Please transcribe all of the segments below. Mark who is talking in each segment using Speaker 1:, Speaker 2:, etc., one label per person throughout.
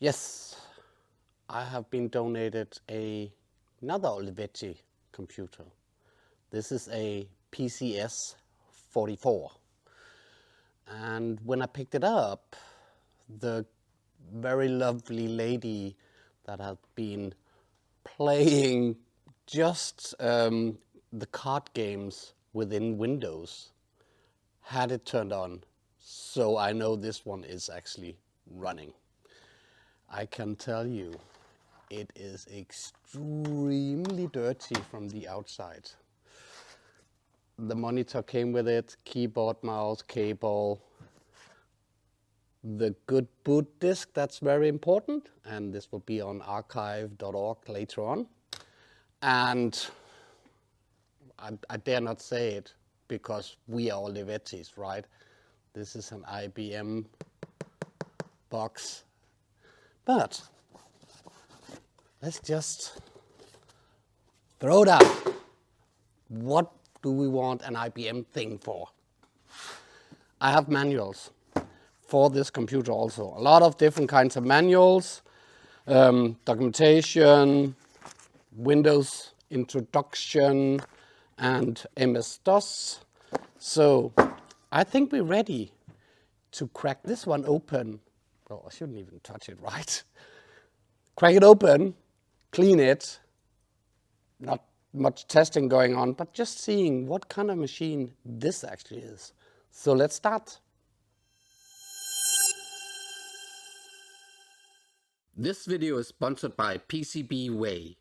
Speaker 1: Yes, I have been donated another Olivetti computer. This is a PCS-44. And when I picked it up, the very lovely lady that had been playing just the card games within Windows had it turned on. So I know this one is actually running. I can tell you, it is extremely dirty from the outside. The monitor came with it, keyboard, mouse, cable, the good boot disk, that's very important, and this will be on archive.org later on. And I dare not say it because we are Olivettis, right? This is an IBM box. But let's just throw it out. What do we want an IBM thing for? I have manuals for this computer also. A lot of different kinds of manuals, documentation, Windows introduction, and MS-DOS. So I think we're ready to crack this one open. Well, I shouldn't even touch it, right? Crack it open, clean it. Not much testing going on, but just seeing what kind of machine this actually is. So let's start. This video is sponsored by PCB Way.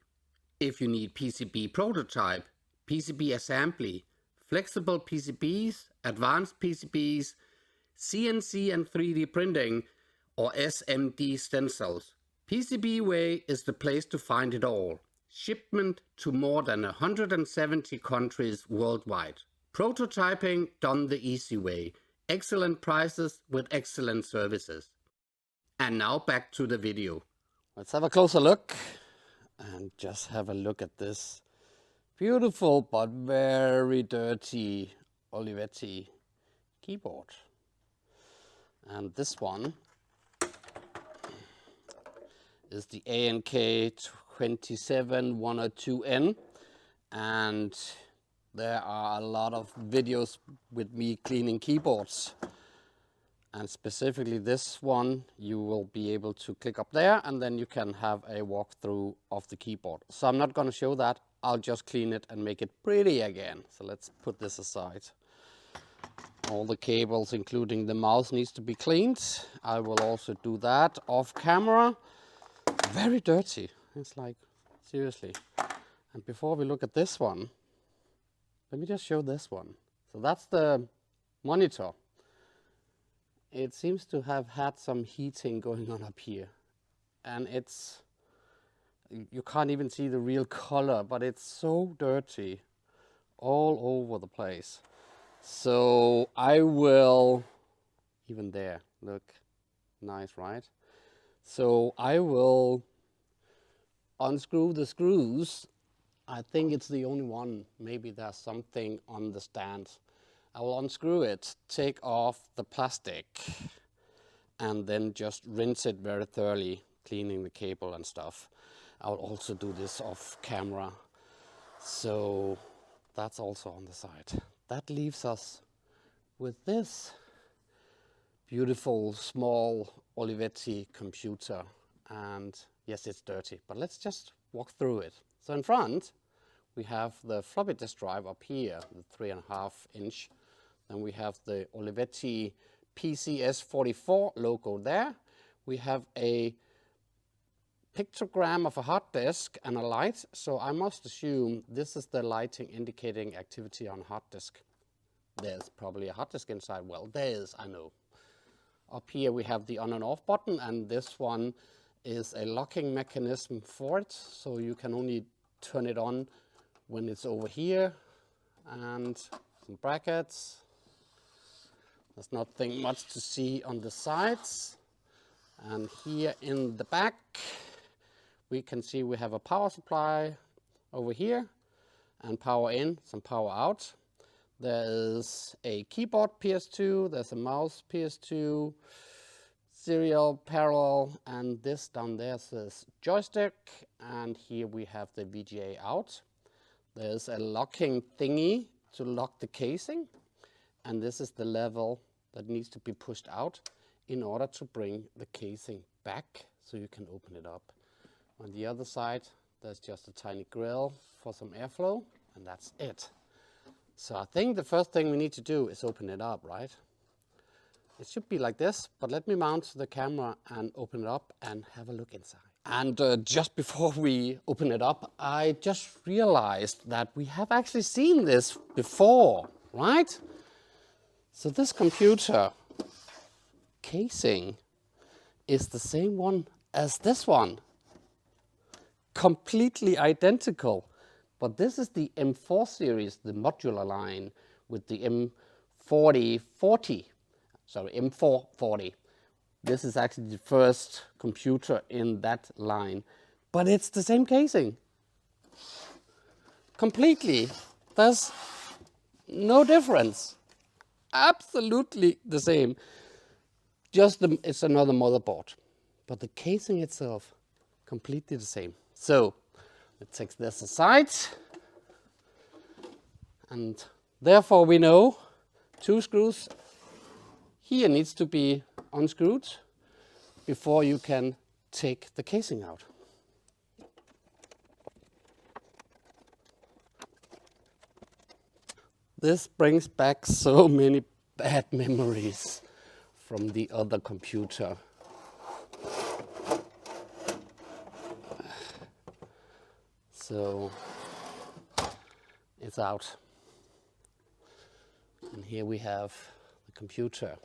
Speaker 1: If you need PCB prototype, PCB assembly, flexible PCBs, advanced PCBs, CNC and 3D printing, or SMD stencils, PCB Way is the place to find it all. Shipment to more than 170 countries worldwide. Prototyping done the easy way. Excellent prices with excellent services. And now back to the video. Let's have a closer look and just have a look at this beautiful but very dirty Olivetti keyboard. And this one is the ANK27102N, and there are a lot of videos with me cleaning keyboards, and specifically this one you will be able to click up there and then you can have a walkthrough of the keyboard. So I'm not going to show that, I'll just clean it and make it pretty again. So let's put this aside. All the cables, including the mouse, needs to be cleaned. I will also do that off camera. Very dirty. It's like, seriously. And before we look at this one, let me just show this one. So that's the monitor. It seems to have had some heating going on up here. And it's, you can't even see the real color, but it's so dirty all over the place. So I will, even there, look, nice, right? So I will unscrew the screws. I think it's the only one. Maybe there's something on the stand. I will unscrew it, take off the plastic, and then just rinse it very thoroughly, cleaning the cable and stuff. I'll also do this off camera. So that's also on the side. That leaves us with this beautiful small Olivetti computer. And yes, it's dirty, but let's just walk through it. So in front, we have the floppy disk drive up here, the 3.5 inch. Then we have the Olivetti PCS-44 logo there. We have a pictogram of a hard disk and a light, so I must assume this is the lighting indicating activity on hard disk. There's probably a hard disk inside. Well, there is, I know. Up here we have the on and off button, and this one is a locking mechanism for it, so you can only turn it on when it's over here. And some brackets. There's nothing much to see on the sides. And here in the back, we can see we have a power supply over here, and power in, some power out. There is a keyboard PS2, there's a mouse PS2, serial parallel, and this down there says joystick, and here we have the VGA out. There's a locking thingy to lock the casing, and this is the level that needs to be pushed out in order to bring the casing back so you can open it up. On the other side, there's just a tiny grill for some airflow, and that's it. So I think the first thing we need to do is open it up, right? It should be like this, but let me mount the camera and open it up and have a look inside. And just before we open it up, I just realized that we have actually seen this before, right? So this computer casing is the same one as this one. Completely identical. But this is the M4 series, the modular line, with the M4040. Sorry, M440. This is actually the first computer in that line. But it's the same casing. Completely. There's no difference. Absolutely the same. Just it's another motherboard. But the casing itself, completely the same. So, let's take this aside. And therefore we know 2 screws here needs to be unscrewed before you can take the casing out. This brings back so many bad memories from the other computer. So it's out. And here we have the computer.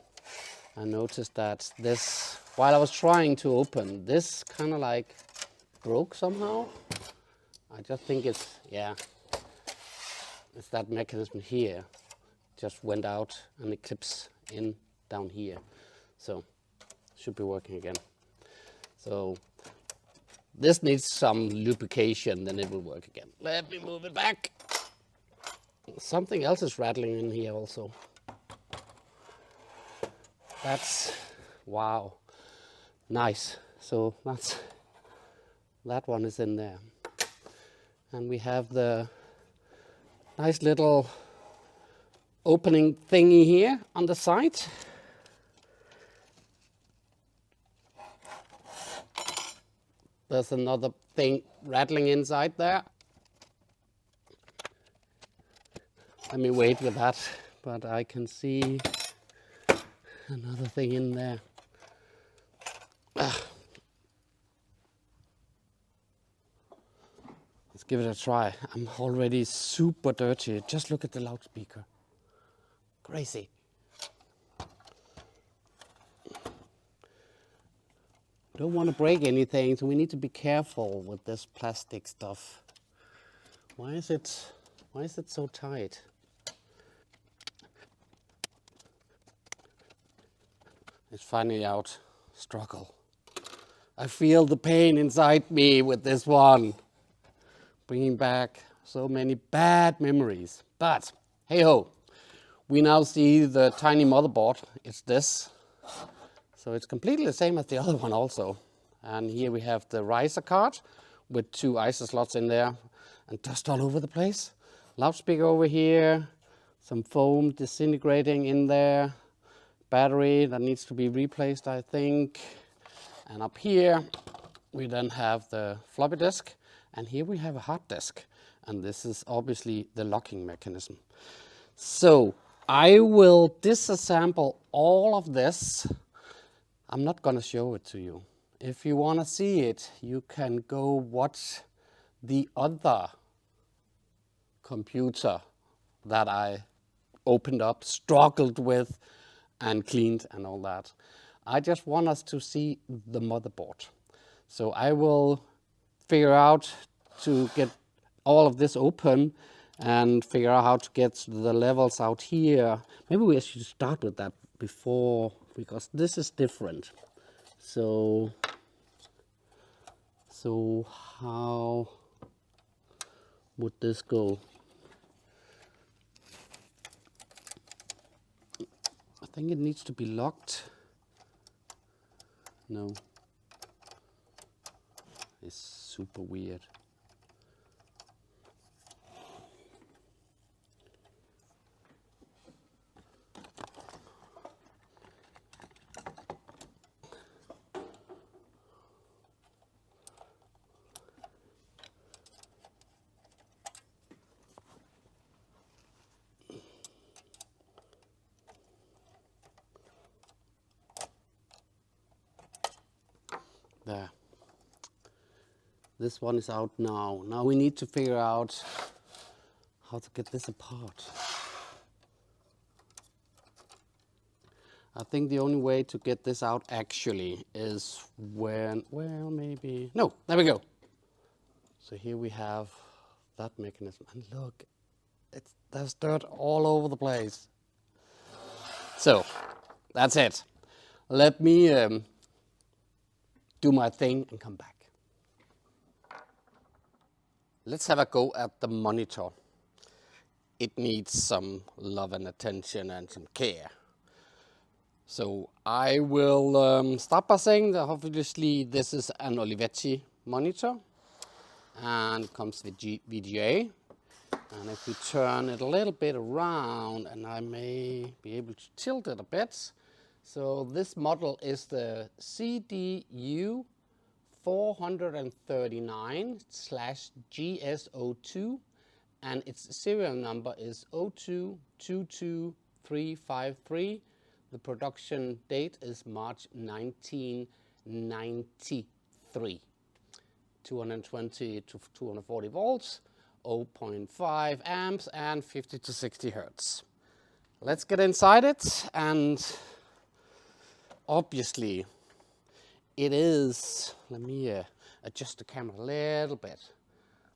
Speaker 1: I noticed that this, while I was trying to open, this kind of like broke somehow. I just think it's, yeah, it's that mechanism here. Just went out and it clips in down here. So should be working again. So this needs some lubrication, then it will work again. Let me move it back. Something else is rattling in here also. That's, wow, nice. So that one is in there. And we have the nice little opening thingy here on the side. There's another thing rattling inside there. Let me wait with that, but I can see another thing in there. Let's give it a try. I'm already super dirty. Just look at the loudspeaker. Crazy. Don't want to break anything, so we need to be careful with this plastic stuff. Why is it so tight? It's finally out. Struggle. I feel the pain inside me with this one. Bringing back so many bad memories. But, hey ho. We now see the tiny motherboard. It's this. So it's completely the same as the other one also. And here we have the riser card with 2 ISA slots in there and dust all over the place. Loudspeaker over here. Some foam disintegrating in there. Battery that needs to be replaced, I think. And up here we then have the floppy disk, and here we have a hard disk, and this is obviously the locking mechanism. So I will disassemble all of this. I'm not going to show it to you. If you want to see it, you can go watch the other computer that I opened up, struggled with, and cleaned and all that. I just want us to see the motherboard. So I will figure out to get all of this open and figure out how to get the levels out here. Maybe we should start with that before, because this is different. So how would this go? I think it needs to be locked. No. It's super weird. There. This one is out now. Now we need to figure out how to get this apart. I think the only way to get this out actually is when, well, maybe, no, there we go. So here we have that mechanism. And look, there's dirt all over the place. So that's it. Let me do my thing and come back. Let's have a go at the monitor. It needs some love and attention and some care. So I will start by saying that obviously this is an Olivetti monitor and comes with VGA. And if we turn it a little bit around, and I may be able to tilt it a bit. So this model is the CDU 439/GS02, and its serial number is 0222353. The production date is March 1993. 220 to 240 volts, 0.5 amps, and 50 to 60 hertz. Let's get inside it, and obviously it is, let me adjust the camera a little bit.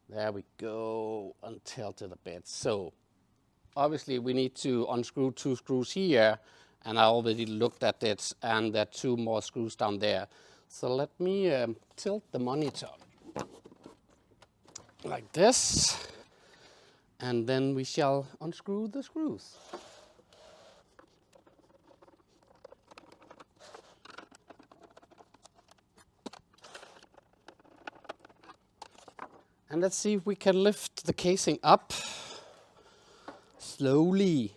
Speaker 1: There we go, and tilt it a bit. So obviously we need to unscrew 2 screws here, and I already looked at it, and there are 2 more screws down there. So let me tilt the monitor like this, and then we shall unscrew the screws. And let's see if we can lift the casing up slowly.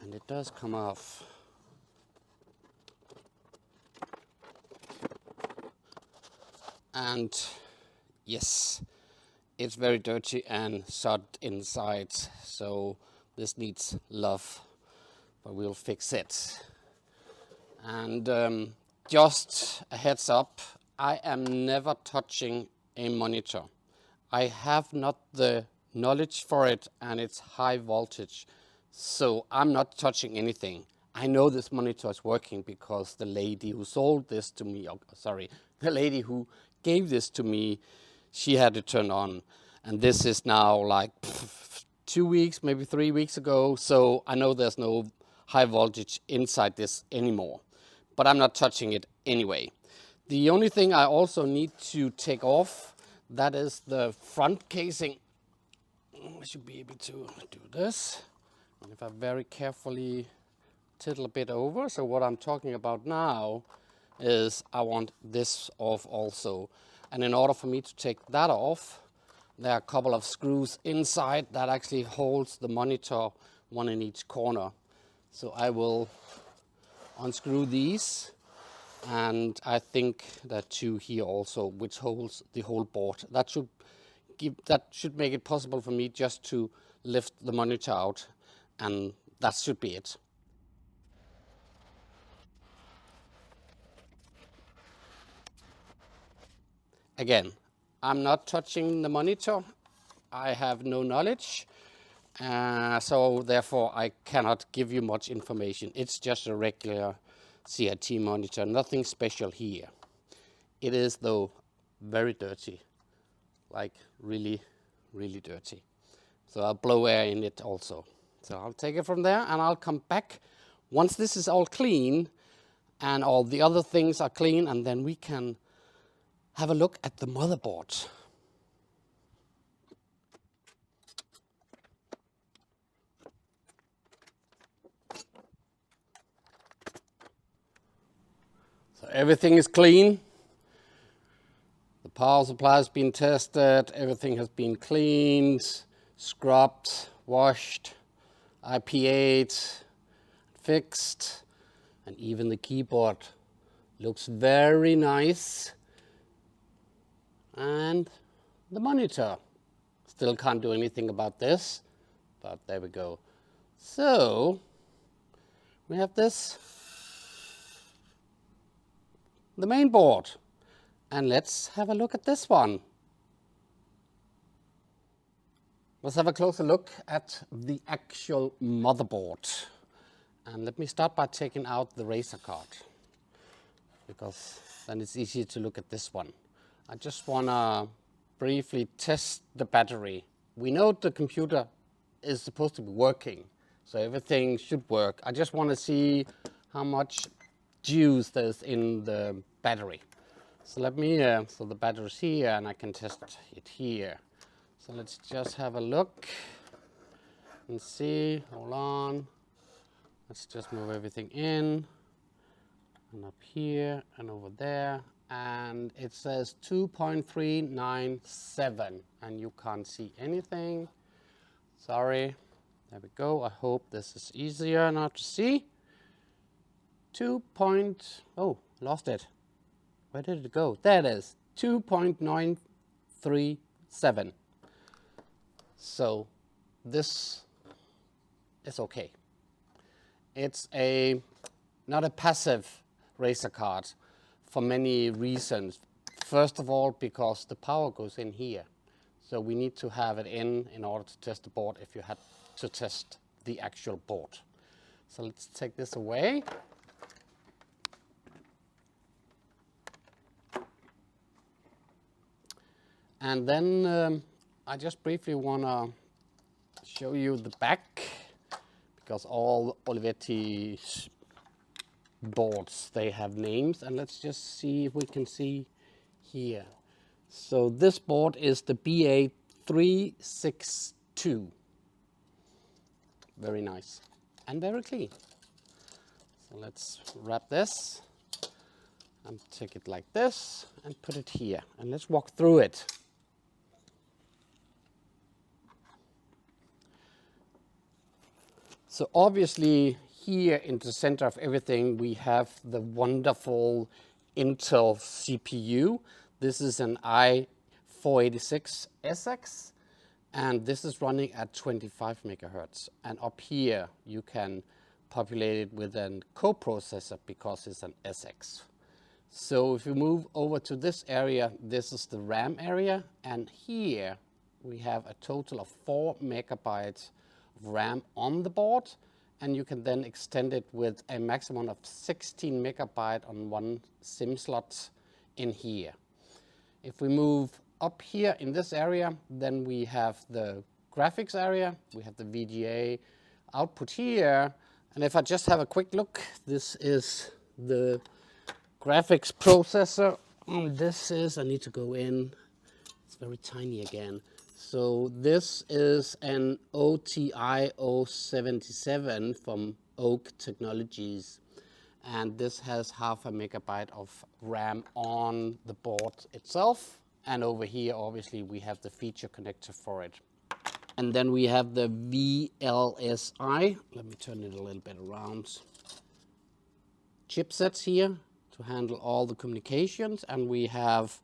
Speaker 1: And it does come off. And yes, it's very dirty and soaked inside, so this needs love, but we'll fix it. And just a heads up, I am never touching a monitor. I have not the knowledge for it, and it's high voltage, so I'm not touching anything. I know this monitor is working because the lady who sold this to me, the lady who gave this to me, she had it turned on, and this is now like 2 weeks, maybe 3 weeks ago, so I know there's no high voltage inside this anymore, but I'm not touching it anyway. The only thing I also need to take off, that is the front casing. I should be able to do this, and if I very carefully tilt a bit over, so what I'm talking about now is I want this off also. And in order for me to take that off, there are a couple of screws inside that actually holds the monitor, one in each corner. So I will unscrew these, and I think there are 2 here also, which holds the whole board. That should make it possible for me just to lift the monitor out, and that should be it. Again, I'm not touching the monitor. I have no knowledge, so therefore I cannot give you much information. It's just a regular CRT monitor, nothing special here. It is though very dirty, like really, really dirty. So I'll blow air in it also. So I'll take it from there, and I'll come back once this is all clean and all the other things are clean, and then we can have a look at the motherboard. everything is clean. The power supply has been tested, everything has been cleaned, scrubbed, washed, IPA'd, fixed, and even the keyboard looks very nice. And the monitor. Still can't do anything about this, but there we go. So, we have this, the main board. And let's have a look at this one. Let's have a closer look at the actual motherboard. And let me start by taking out the Razer card, because then it's easier to look at this one. I just want to briefly test the battery. We know the computer is supposed to be working, so everything should work. I just want to see how much juice there's in the battery. So let me, so the battery's here and I can test it here. So let's just have a look and see, hold on. Let's just move everything in and up here and over there. And it says 2.397 and you can't see anything. Sorry, there we go. I hope this is easier now to see. Oh, lost it. Where did it go? There it is, 2.937. So this is okay. It's not a passive Razer card for many reasons. First of all, because the power goes in here. So we need to have it in order to test the board if you had to test the actual board. So let's take this away. And then I just briefly want to show you the back, because all Olivetti boards, they have names. And let's just see if we can see here. So this board is the BA362. Very nice and very clean. So let's wrap this and take it like this and put it here. And let's walk through it. So obviously here in the center of everything we have the wonderful Intel CPU. This is an i486SX and this is running at 25 megahertz. And up here you can populate it with a coprocessor because it's an SX. So if you move over to this area, this is the RAM area, and here we have a total of 4 megabytes of RAM on the board, and you can then extend it with a maximum of 16 megabytes on one SIM slot in here. If we move up here in this area, then we have the graphics area, we have the VGA output here, and if I just have a quick look, this is the graphics processor. This is, I need to go in, it's very tiny again. So this is an OTI 077 from Oak Technologies. And this has 0.5 megabyte of RAM on the board itself. And over here, obviously, we have the feature connector for it. And then we have the VLSI. Let me turn it a little bit around. Chipsets here to handle all the communications. And we have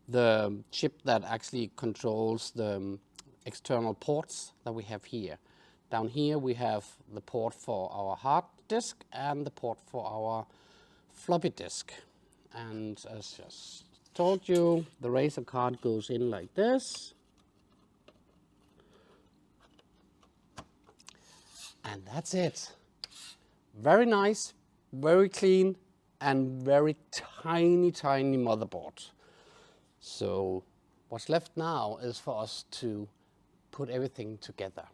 Speaker 1: the chip that actually controls the external ports that we have here. Down here we have the port for our hard disk and the port for our floppy disk. And as just told you, the Razer card goes in like this. And that's it. Very nice, very clean, and very tiny, tiny motherboard. So what's left now is for us to put everything together.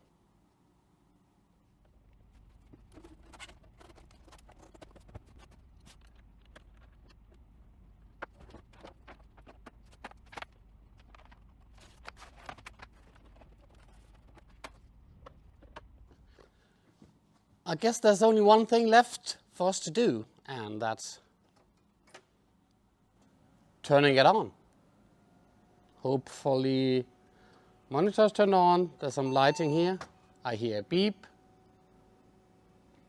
Speaker 1: I guess there's only one thing left for us to do, and that's turning it on. Hopefully, monitor's turned on. There's some lighting here. I hear a beep.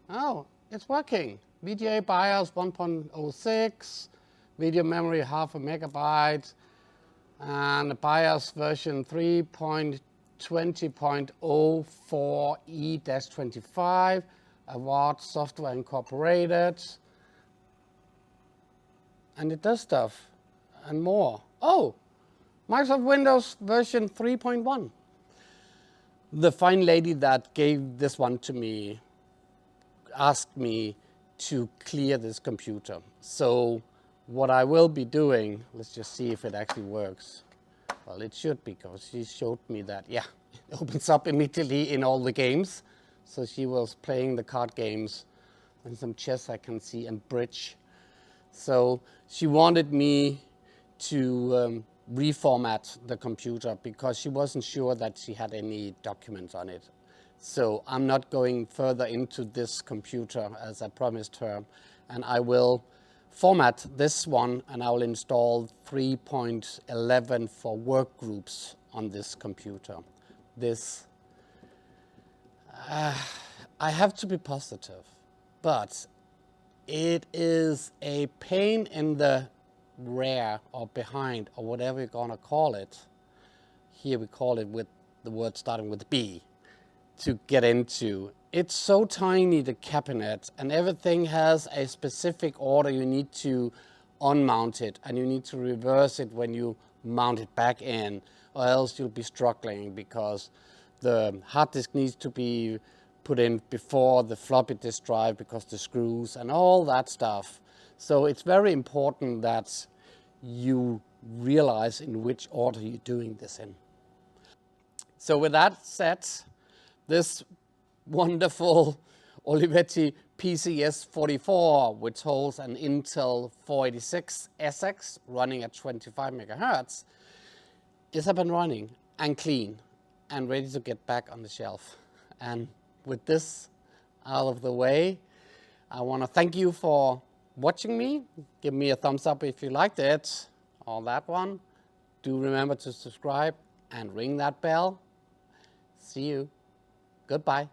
Speaker 1: Oh, it's working. VGA BIOS 1.06, video memory 0.5 megabyte, and the BIOS version 3.20.04E-25, Award Software Incorporated. And it does stuff and more. Oh, Microsoft Windows version 3.1. The fine lady that gave this one to me asked me to clear this computer. So what I will be doing, let's just see if it actually works. Well, it should, because she showed me that, yeah, it opens up immediately in all the games. So she was playing the card games and some chess I can see, and bridge. So she wanted me to reformat the computer because she wasn't sure that she had any documents on it. So I'm not going further into this computer as I promised her, and I will format this one and I will install 3.11 for work groups on this computer. This, I have to be positive, but it is a pain in the rear or behind or whatever you're gonna call it. Here we call it with the word starting with B. To get into. It's so tiny, the cabinet, and everything has a specific order. You need to unmount it and you need to reverse it when you mount it back in, or else you'll be struggling because the hard disk needs to be put in before the floppy disk drive because the screws and all that stuff. So it's very important that you realize in which order you're doing this in. So with that said, this wonderful Olivetti PCS-44, which holds an Intel 486SX running at 25 megahertz, is up and running and clean and ready to get back on the shelf. And with this out of the way, I want to thank you for watching me. Give me a thumbs up if you liked it, or that one. Do remember to subscribe and ring that bell. See you. Goodbye.